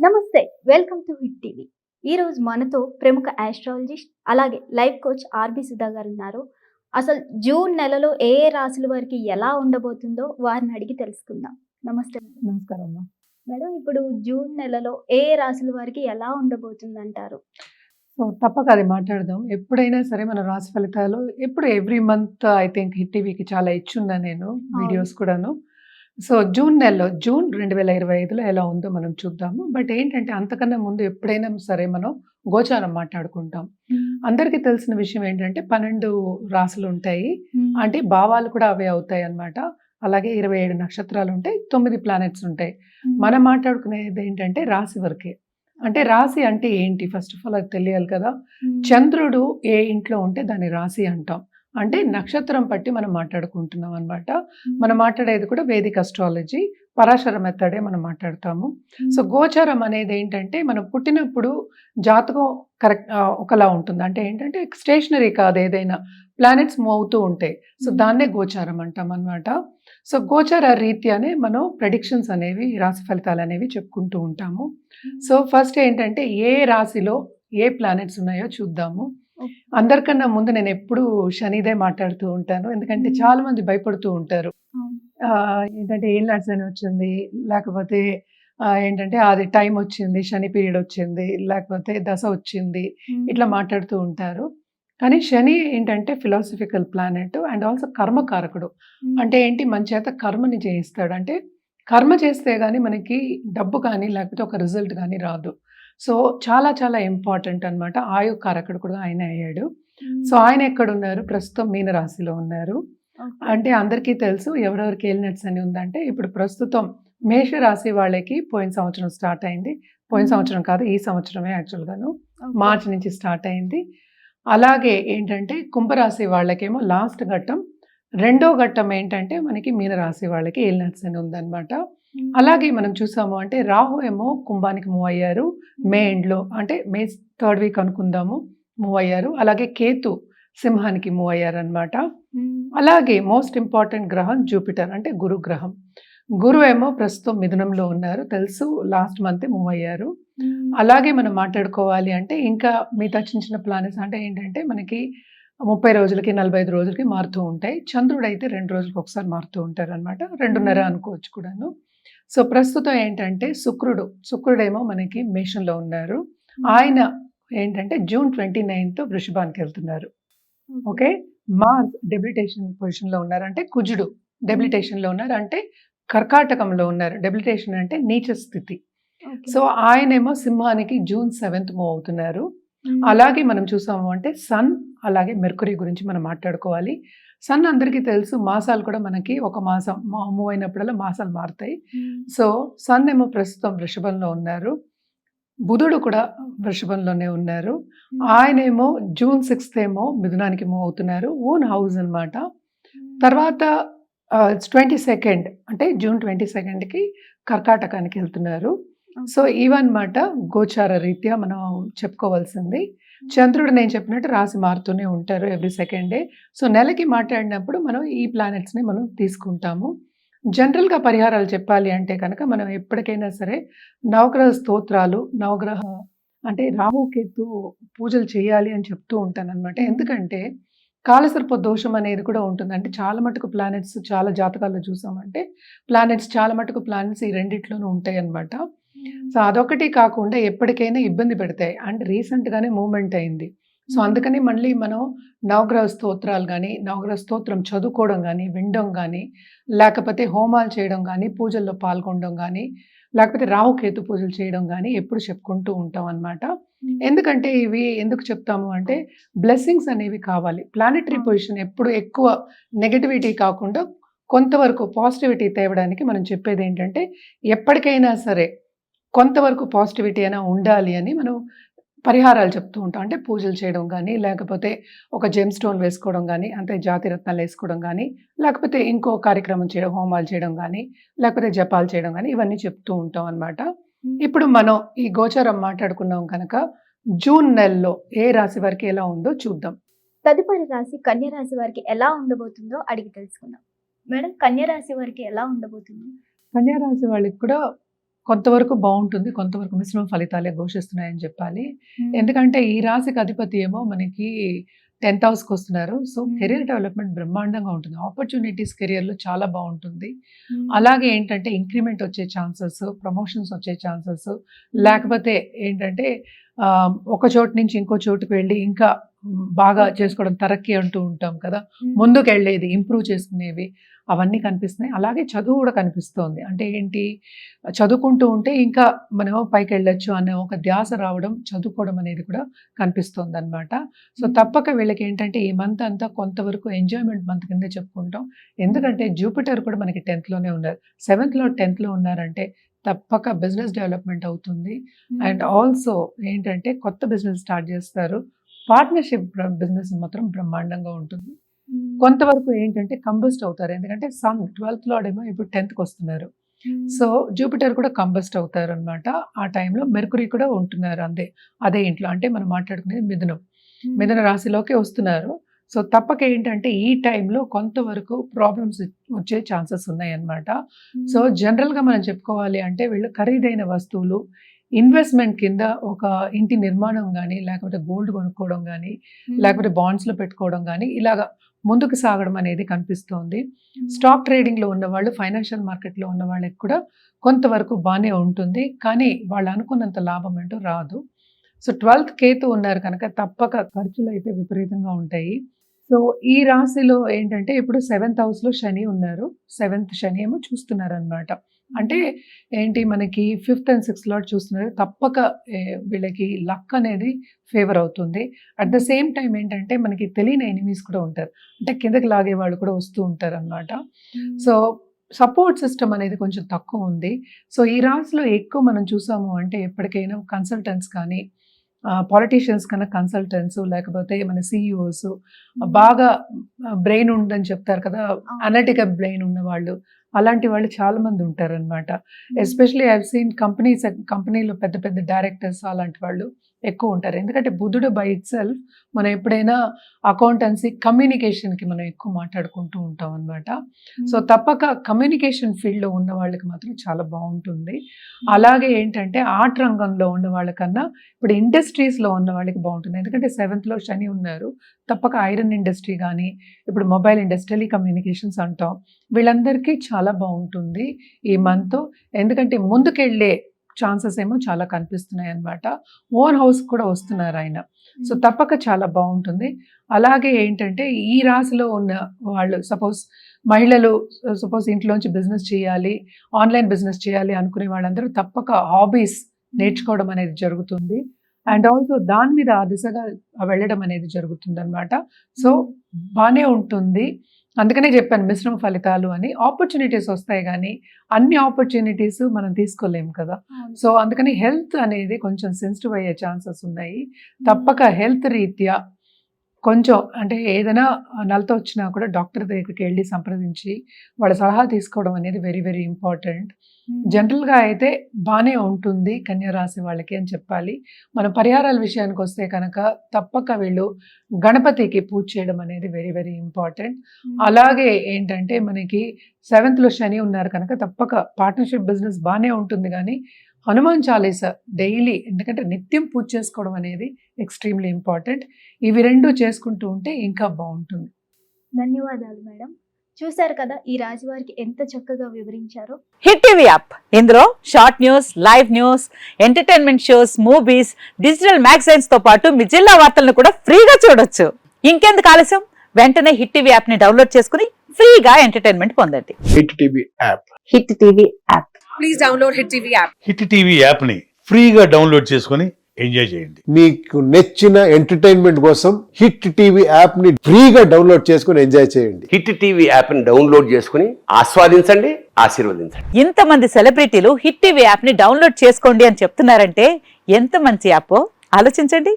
నమస్తే. Welcome to hit TV. ఈరోజు మనతో ప్రముఖ ఆస్ట్రాలజిస్ట్ అలాగే లైఫ్ కోచ్ ఆర్‌బి సుధా గారున్నారు. అసలు జూన్ నెలలో ఏ ఏ రాశుల వారికి ఎలా ఉండబోతుందో వారిని అడిగి తెలుసుకుందాం. నమస్తే మేడం. నమస్కారం అమ్మా. మేడం ఇప్పుడు జూన్ నెలలో ఏ ఏ రాశుల వారికి ఎలా ఉండబోతుందంటారు? తప్పక అది మాట్లాడదాం. ఎప్పుడైనా సరే మన రాశి ఫలితాలు ఎప్పుడు every month I think hit టీవీకి చాలా ఇచ్చున్నా నేను వీడియోస్ కూడాను. జూన్ నెలలో జూన్ 2025లో ఎలా ఉందో మనం చూద్దాము. బట్ ఏంటంటే అంతకన్నా ముందు ఎప్పుడైనా సరే మనం గోచారం మాట్లాడుకుంటాం. అందరికీ తెలిసిన విషయం ఏంటంటే 12 రాశులుంటాయి. అంటే భావాలు కూడా అవే అవుతాయన్నమాట. అలాగే 27 నక్షత్రాలుంటాయి. 9 ప్లానెట్స్ ఉంటాయి. మనం మాట్లాడుకునేది ఏంటంటే రాశి వరకే. అంటే రాశి అంటే ఏంటి? ఫస్ట్ ఆఫ్ ఆల్ అది తెలియాలి కదా! చంద్రుడు ఏ ఇంట్లో ఉంటే దాన్ని రాశి అంటాం. అంటే నక్షత్రం పట్టి మనం మాట్లాడుకుంటున్నాం అన్నమాట. మనం మాట్లాడేది కూడా వేదిక్ అస్ట్రాలజీ, పరాశర మెథడే మనం మాట్లాడతాము. గోచారం అనేది ఏంటంటే మనం పుట్టినప్పుడు జాతకం ఒకలా ఉంటుంది. అంటే ఏంటంటే స్టేషనరీ కాదు, ఏదైనా ప్లానెట్స్ మూవ్ అవుతూ ఉంటాయి. దాన్నే గోచారం అంటాం అన్నమాట. గోచార రీత్యానే మనం ప్రెడిక్షన్స్ అనేవి, రాశి ఫలితాలు అనేవి చెప్పుకుంటూ ఉంటాము. ఫస్ట్ ఏంటంటే ఏ రాశిలో ఏ ప్లానెట్స్ ఉన్నాయో చూద్దాము. అందరికన్నా ముందు నేను ఎప్పుడు శనిదే మాట్లాడుతూ ఉంటాను. ఎందుకంటే చాలా మంది భయపడుతూ ఉంటారు. ఏంటంటే ఏలినాటి శని వచ్చింది, లేకపోతే ఏంటంటే అది టైం వచ్చింది, శని పీరియడ్ వచ్చింది, లేకపోతే దశ వచ్చింది, ఇట్లా మాట్లాడుతూ ఉంటారు. కానీ శని ఏంటంటే ఫిలాసఫికల్ ప్లానెట్ అండ్ ఆల్సో కర్మకారకుడు. అంటే ఏంటి, మన చేత కర్మని చేయిస్తాడు. అంటే కర్మ చేస్తే గానీ మనకి డబ్బు కానీ లేకపోతే ఒక రిజల్ట్ కానీ రాదు. చాలా చాలా ఇంపార్టెంట్ అన్నమాట. ఆయు కారకుడు కూడా ఆయన అయ్యాడు. ఆయన ఎక్కడున్నారు? ప్రస్తుతం మీన రాశిలో ఉన్నారు. అంటే అందరికీ తెలుసు ఎవరెవరికి ఏలినాటి శని ఉందంటే, ఇప్పుడు ప్రస్తుతం మేష రాశి వాళ్ళకి పోయిన సంవత్సరం స్టార్ట్ అయింది. పోయిన సంవత్సరం కాదు, ఈ సంవత్సరమే యాక్చువల్‌గాను. మార్చి నుంచి స్టార్ట్ అయింది. అలాగే ఏంటంటే కుంభరాశి వాళ్ళకేమో లాస్ట్ ఘట్టం. రెండో ఘట్టం ఏంటంటే మనకి మీన రాశి వాళ్ళకి ఏలినాటి శని ఉందన్నమాట. అలాగే మనం చూసాము అంటే రాహు ఏమో కుంభానికి మూవ్ అయ్యారు మే ఎండ్‌లో, అంటే మే 3rd వీక్ అనుకుందాము, మూవ్ అయ్యారు. అలాగే కేతు సింహానికి మూవ్ అయ్యారన్నమాట. అలాగే మోస్ట్ ఇంపార్టెంట్ గ్రహం జూపిటర్, అంటే గురు గ్రహం. గురు ఏమో ప్రస్తుతం మిథునంలో ఉన్నారు, తెలుసు, లాస్ట్ మంతే మూవ్ అయ్యారు. అలాగే మనం మాట్లాడుకోవాలి అంటే ఇంకా మిగతా చిన్న చిన్న ప్లానెట్స్ అంటే ఏంటంటే మనకి 30 రోజులకి 45 రోజులకి మారుతూ ఉంటాయి. చంద్రుడు అయితే 2 రోజులకు ఒకసారి మారుతూ ఉంటారన్నమాట. 2.5 అనుకోవచ్చు కూడాను. ప్రస్తుతం ఏంటంటే శుక్రుడేమో మనకి మేషంలో ఉన్నారు. ఆయన ఏంటంటే జూన్ 29th వృషభానికి వెళ్తున్నారు. ఓకే. మార్స్ డెబిలిటేషన్ పొజిషన్‌లో ఉన్నారు. అంటే కుజుడు డెబిలిటేషన్‌లో ఉన్నారు. అంటే కర్కాటకంలో ఉన్నారు. డెబిలిటేషన్ అంటే నీచ స్థితి. ఆయనేమో సింహానికి జూన్ 7th మూవ్ అవుతున్నారు. అలాగే మనం చూసాము అంటే సన్ అలాగే మెర్కురీ గురించి మనం మాట్లాడుకోవాలి. సన్ అందరికీ తెలుసు, మాసాలు కూడా మనకి ఒక మాసం మూవ్ అయినప్పుడల్లా మాసాలు మారుతాయి. సన్ ఏమో ప్రస్తుతం వృషభంలో ఉన్నారు. బుధుడు కూడా వృషభంలోనే ఉన్నారు. ఆయనేమో జూన్ 6th ఏమో మిథునానికి మూవ్ అవుతున్నారు. ఓన్ హౌస్ అన్నమాట. తర్వాత 22nd అంటే జూన్ 22కి కర్కాటకానికి వెళ్తున్నారు. ఇవన్నమాట గోచార రీత్యా మనం చెప్పుకోవాల్సింది. చంద్రుడు నేను చెప్పినట్టు రాశి మారుతూనే ఉంటారు ఎవ్రీ సెకండ్ డే. నెలకి మాట్లాడినప్పుడు మనం ఈ ప్లానెట్స్‌ని మనం తీసుకుంటాము. జనరల్‌గా పరిహారాలు చెప్పాలి అంటే కనుక మనం ఎప్పటికైనా సరే నవగ్రహ స్తోత్రాలు, నవగ్రహ అంటే రాహు, కేతు పూజలు చేయాలి అని చెప్తూ ఉంటానన్నమాట. ఎందుకంటే కాలసర్ప దోషం అనేది కూడా ఉంటుంది. అంటే చాలా మటుకు ప్లానెట్స్ చాలా జాతకాల్లో చూసామంటే చాలా మటుకు ప్లానెట్స్ ఈ రెండిట్లోనూ ఉంటాయన్నమాట. అదొకటి కాకుండా ఎప్పటికైనా ఇబ్బంది పెడతాయి. అంటే రీసెంట్‌గానే మూవ్‌మెంట్ అయింది. అందుకని మళ్ళీ మనం నవగ్రహ స్తోత్రాలు గానీ, నవగ్రహ స్తోత్రం చదువుకోవడం గానీ, వినడం గానీ, లేకపోతే హోమాలు చేయడం గానీ, పూజల్లో పాల్గొనడం గానీ, లేకపోతే రాహుకేతు పూజలు చేయడం గానీ ఎప్పుడు చెప్పుకుంటూ ఉంటాం అన్నమాట. ఎందుకంటే ఇవి ఎందుకు చెప్తాము అంటే బ్లెస్సింగ్స్ అనేవి కావాలి. ప్లానెటరీ పొజిషన్ ఎప్పుడు ఎక్కువ నెగటివిటీ కాకుండా కొంతవరకు పాజిటివిటీ తేవడానికి మనం చెప్పేది ఏంటంటే, ఎప్పటికైనా సరే కొంతవరకు పాజిటివిటీ అయినా ఉండాలి అని మనం పరిహారాలు చెప్తూ ఉంటాం. అంటే పూజలు చేయడం గానీ, లేకపోతే ఒక జెమ్ స్టోన్ వేసుకోవడం గానీ, అంటే జాతి రత్నాలు వేసుకోవడం గానీ, లేకపోతే ఇంకో కార్యక్రమం చేయడం, హోమాలు చేయడం గానీ, లేకపోతే జపాలు చేయడం గానీ, ఇవన్నీ చెప్తూ ఉంటాం అన్నమాట. ఇప్పుడు మనం ఈ గోచారం మాట్లాడుకున్నాం కనుక జూన్ నెలలో ఏ రాశి వారికి ఎలా ఉందో చూద్దాం. తదుపరి రాశి కన్య రాశి వారికి ఎలా ఉండబోతుందో అడిగి తెలుసుకుందాం. మేడం, కన్య రాశి వారికి ఎలా ఉండబోతుంది? కన్యా రాశి వాళ్ళకి కూడా కొంతవరకు బాగుంటుంది, కొంతవరకు మిశ్రమ ఫలితాలే ఘోషిస్తున్నాయని చెప్పాలి. ఎందుకంటే ఈ రాశికి అధిపతి ఏమో మనకి 10th హౌస్కి వస్తున్నారు. సో కెరీర్ డెవలప్మెంట్ బ్రహ్మాండంగా ఉంటుంది, ఆపర్చునిటీస్ కెరియర్లో చాలా బాగుంటుంది. అలాగే ఏంటంటే ఇంక్రిమెంట్ వచ్చే ఛాన్సెస్, ప్రమోషన్స్ వచ్చే ఛాన్సెస్, లేకపోతే ఏంటంటే ఒక చోటు నుంచి ఇంకో చోటుకు వెళ్ళి ఇంకా బాగా చేసుకోవడం, తరక్కి అంటూ ఉంటాం కదా, ముందుకు వెళ్ళేది, ఇంప్రూవ్ చేసుకునేవి, అవన్నీ కనిపిస్తున్నాయి. అలాగే చదువు కూడా కనిపిస్తోంది. అంటే ఏంటి, చదువుకుంటూ ఉంటే ఇంకా మనం పైకి వెళ్ళొచ్చు అనే ఒక ధ్యాస రావడం, చదువుకోవడం అనేది కూడా కనిపిస్తోంది అనమాట. సో తప్పక వీళ్ళకి ఏంటంటే ఈ మంత్ అంతా కొంతవరకు ఎంజాయ్మెంట్ మంత్ కింద చెప్పుకుంటాం. ఎందుకంటే జూపిటర్ కూడా మనకి 10th లోనే ఉన్నారు. 7th లో 10th లో ఉన్నారంటే తప్పక బిజినెస్ డెవలప్మెంట్ అవుతుంది. అండ్ ఆల్సో ఏంటంటే కొత్త బిజినెస్ స్టార్ట్ చేస్తారు. పార్ట్నర్షిప్ బిజినెస్ మాత్రం బ్రహ్మాండంగా ఉంటుంది. కొంతవరకు ఏంటంటే కంబస్ట్ అవుతారు, ఎందుకంటే సన్ 12th లార్డ్ ఏమో ఇప్పుడు 10th కి వస్తున్నారు. సో జూపిటర్ కూడా కంబస్ట్ అవుతారు అనమాట. ఆ టైంలో మెర్కురీ కూడా ఉంటున్నారు అదే ఇంట్లో, అంటే మనం మాట్లాడుకునేది మిథున రాశిలోకి వస్తున్నారు. సో తప్పక ఏంటంటే ఈ టైంలో కొంతవరకు ప్రాబ్లమ్స్ వచ్చే ఛాన్సెస్ ఉన్నాయి అన్నమాట. సో జనరల్గా మనం చెప్పుకోవాలి అంటే వీళ్ళు ఖరీదైన వస్తువులు, ఇన్వెస్ట్మెంట్ కింద ఒక ఇంటి నిర్మాణం కానీ, లేకపోతే గోల్డ్ కొనుక్కోవడం కానీ, లేకపోతే బాండ్స్లో పెట్టుకోవడం కానీ, ఇలాగా ముందుకు సాగడం అనేది కనిపిస్తోంది. స్టాక్ ట్రేడింగ్లో ఉన్న వాళ్ళు, ఫైనాన్షియల్ మార్కెట్లో ఉన్న వాళ్ళకి కూడా కొంతవరకు బాగానే ఉంటుంది, కానీ వాళ్ళు అనుకున్నంత లాభం అంటూ రాదు. సో 12th కేతు ఉన్నారు కనుక తప్పక ఖర్చులు అయితే విపరీతంగా ఉంటాయి. సో ఈ రాశిలో ఏంటంటే ఇప్పుడు 7th హౌస్లో శని ఉన్నారు. 7th శని ఏమో చూస్తున్నారు అనమాట. అంటే ఏంటి, మనకి 5th and 6th లార్డ్ చూస్తున్నారు. తప్పక వీళ్ళకి లక్ అనేది ఫేవర్ అవుతుంది. అట్ ద సేమ్ టైం ఏంటంటే మనకి తెలియని ఎనిమీస్ కూడా ఉంటారు, అంటే కిందకి లాగే వాళ్ళు కూడా వస్తూ ఉంటారు అనమాట. సో సపోర్ట్ సిస్టమ్ అనేది కొంచెం తక్కువ ఉంది. సో ఈ రాశిలో ఎక్కువ మనం చూసాము అంటే ఎప్పటికైనా కన్సల్టెంట్స్ కానీ, పాలిటీషియన్స్ కన్నా కన్సల్టెంట్స్, లేకపోతే మన సిఇఓస్, బాగా బ్రెయిన్ ఉందని చెప్తారు కదా, అనలిటికల్ బ్రెయిన్ ఉన్న వాళ్ళు, అలాంటి వాళ్ళు చాలా మంది ఉంటారనమాట. ఎస్పెషలీ ఐ హావ్ సీన్ కంపెనీలో పెద్ద పెద్ద డైరెక్టర్స్ అలాంటి వాళ్ళు ఎక్కువ ఉంటారు. ఎందుకంటే బుధుడు బై ఇట్ సెల్ఫ్ మనం ఎప్పుడైనా అకౌంటెన్సీ, కమ్యూనికేషన్కి మనం ఎక్కువ మాట్లాడుకుంటూ ఉంటాం అనమాట. సో తప్పక కమ్యూనికేషన్ ఫీల్డ్లో ఉన్న వాళ్ళకి మాత్రం చాలా బాగుంటుంది. అలాగే ఏంటంటే ఆర్ట్ రంగంలో ఉన్న వాళ్ళకన్నా ఇప్పుడు ఇండస్ట్రీస్లో ఉన్న వాళ్ళకి బాగుంటుంది. ఎందుకంటే 7th లో శని ఉన్నారు. తప్పక ఐరన్ ఇండస్ట్రీ కానీ, ఇప్పుడు మొబైల్ ఇండస్ట్రీ, టెలికమ్యూనికేషన్స్ అంటాం, వీళ్ళందరికీ చాలా బాగుంటుంది ఈ మంత్. ఎందుకంటే ముందుకెళ్ళే ఛాన్సెస్ ఏమో చాలా కనిపిస్తున్నాయి అనమాట. ఓన్ హౌస్ కూడా వస్తున్నారు ఆయన. సో తప్పక చాలా బాగుంటుంది. అలాగే ఏంటంటే ఈ రాశిలో ఉన్న వాళ్ళు, మహిళలు సపోజ్ ఇంట్లోంచి బిజినెస్ చేయాలి, ఆన్లైన్ బిజినెస్ చేయాలి అనుకునే వాళ్ళందరూ తప్పక హాబీస్ నేర్చుకోవడం అనేది జరుగుతుంది. అండ్ ఆల్సో దాని మీద ఆ దిశగా వెళ్ళడం అనేది జరుగుతుంది అనమాట. సో బాగానే ఉంటుంది. అందుకనే చెప్పాను మిశ్రమ ఫలితాలు అని. ఆపర్చునిటీస్ వస్తాయి కానీ అన్ని ఆపర్చునిటీస్ మనం తీసుకోలేము కదా. సో అందుకని హెల్త్ అనేది కొంచెం సెన్సిటివ్ అయ్యే ఛాన్సెస్ ఉన్నాయి. తప్పక హెల్త్ రీత్యా కొంచెం అంటే ఏదైనా నలత వచ్చినా కూడా డాక్టర్ దగ్గరికి వెళ్ళి సంప్రదించి వాళ్ళ సలహా తీసుకోవడం అనేది వెరీ వెరీ ఇంపార్టెంట్. జనరల్గా అయితే బాగానే ఉంటుంది కన్యా రాశి వాళ్ళకి అని చెప్పాలి. మన పరిహారాల విషయానికి వస్తే కనుక తప్పక వీళ్ళు గణపతికి పూజ చేయడం అనేది వెరీ వెరీ ఇంపార్టెంట్. అలాగే ఏంటంటే మనకి 7th లో శని ఉన్నారు కనుక తప్పక పార్ట్నర్షిప్ బిజినెస్ బాగానే ఉంటుంది, కానీ హనుమాన్ చాలీసా డైలీ, ఎందుకంటే నిత్యం పూజ చేసుకోవడం అనేది ఎక్స్ట్రీమ్లీ ఇంపార్టెంట్. ఇవి రెండు చేసుకుంటూ ఉంటే ఇంకా బాగుంటుంది. ధన్యవాదాలు మేడం. చూశారు కదా ఈ రాశి వారికి ఎంత చక్కగా వివరించారో. హిట్ టీవీ యాప్, ఇందులో short news, live news, entertainment shows, movies, digital magazines తో పాటు మీ జిల్లా వార్తలను కూడా ఫ్రీగా చూడొచ్చు. ఇంకెందుకు ఆలస్యం, వెంటనే హిట్ టీవీ యాప్ ని డౌన్లోడ్ చేసుకుని ఫ్రీగా ఎంటర్టైన్మెంట్ పొందండి. Hit TV app. Hit TV app. Please download hit TV app. Hit TV యాప్ని ఫ్రీగా డౌన్లోడ్ చేసుకొని ఎంజాయ్ చేయండి. మీకు నచ్చిన ఎంటర్టైన్మెంట్ కోసం హిట్ టీవీ యాప్ ని ఫ్రీగా డౌన్లోడ్ చేసుకొని ఎంజాయ్ చేయండి. హిట్ టీవీ యాప్ ని డౌన్లోడ్ చేసుకుని ఆస్వాదించండి, ఆశీర్వదించండి. ఇంతమంది సెలబ్రిటీలు హిట్ టీవీ యాప్ ని డౌన్లోడ్ చేసుకోండి అని చెప్తున్నారంటే ఎంత మంచి యాప్ ఆలోచించండి.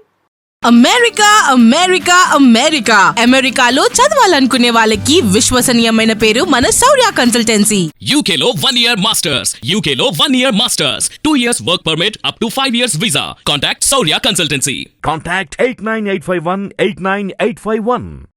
అమెరికా అమెరికా అమెరికా అమెరికాలో చదవాలనుకునే వాళ్ళకి విశ్వసనీయమైన పేరు మన శౌర్య కన్సల్టెన్సీ. UK లో 1 year masters. UK లో 1 year masters. 2 years work permit up to 5 years visa. Contact Saurya Consultancy. Contact 89851 89851.